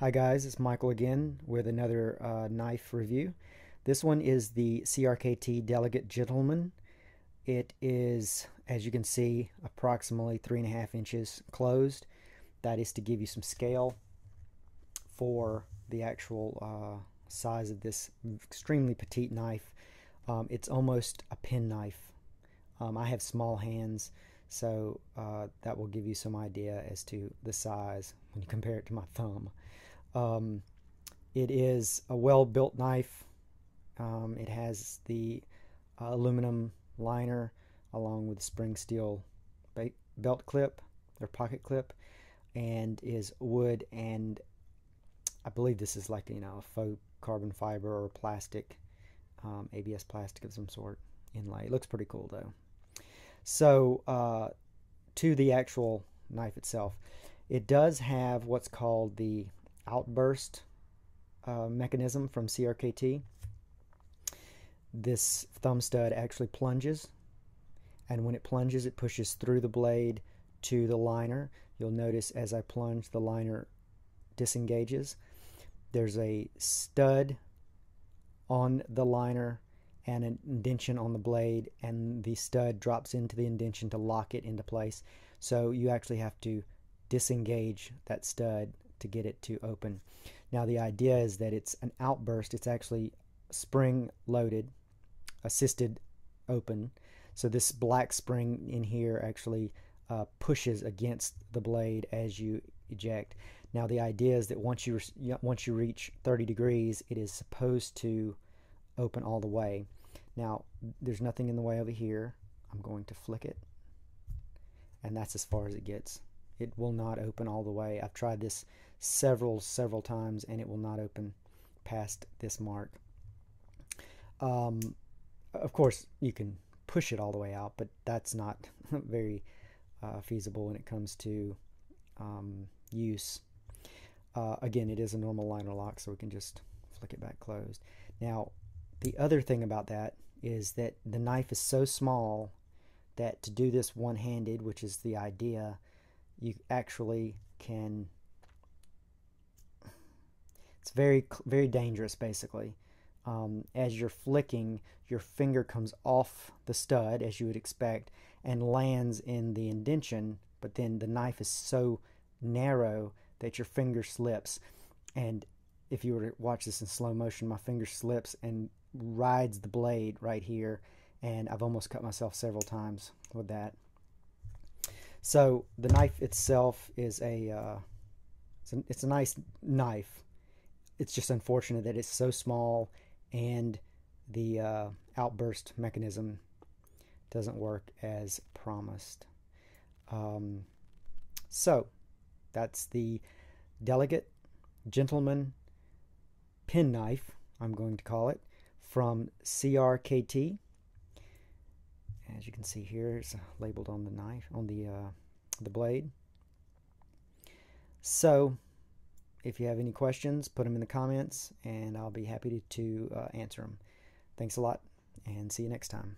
Hi guys, it's Michael again with another knife review. This one is the CRKT Delegate Gentleman. It is, as you can see, approximately 3.5 inches closed. That is to give you some scale for the actual size of this extremely petite knife. It's almost a pen knife. I have small hands, so that will give you some idea as to the size when you compare it to my thumb. It is a well-built knife. It has the aluminum liner along with the spring steel belt clip or pocket clip, and is wood, and I believe this is like a faux carbon fiber or plastic, ABS plastic of some sort inlay. It looks pretty cool though. So to the actual knife itself, it does have what's called the outburst mechanism from CRKT. This thumb stud actually plunges, and when it plunges, it pushes through the blade to the liner. You'll notice as I plunge, the liner disengages. There's a stud on the liner and an indention on the blade, and the stud drops into the indention to lock it into place. So you actually have to disengage that stud to get it to open. Now the idea is that it's an outburst. It's actually spring loaded, assisted open. So this black spring in here actually pushes against the blade as you eject. Now the idea is that once you reach 30 degrees, it is supposed to open all the way. Now there's nothing in the way over here. I'm going to flick it, and that's as far as it gets. It will not open all the way. I've tried this several times, and it will not open past this mark. Of course, you can push it all the way out, but that's not very feasible when it comes to use. Again, it is a normal liner lock, so we can just flick it back closed. Now, the other thing about that is that the knife is so small that to do this one-handed, which is the idea, you actually can. It's very dangerous, basically. As you're flicking, your finger comes off the stud, as you would expect, and lands in the indention, but then the knife is so narrow that your finger slips. And if you were to watch this in slow motion, my finger slips and rides the blade right here, and I've almost cut myself several times with that. So the knife itself is it's a nice knife. It's just unfortunate that it's so small, and the outburst mechanism doesn't work as promised. So that's the Delegate Gentleman pen knife, I'm going to call it, from CRKT. As you can see here, it's labeled on the knife, on the blade. So if you have any questions, put them in the comments, and I'll be happy to answer them. Thanks a lot, and see you next time.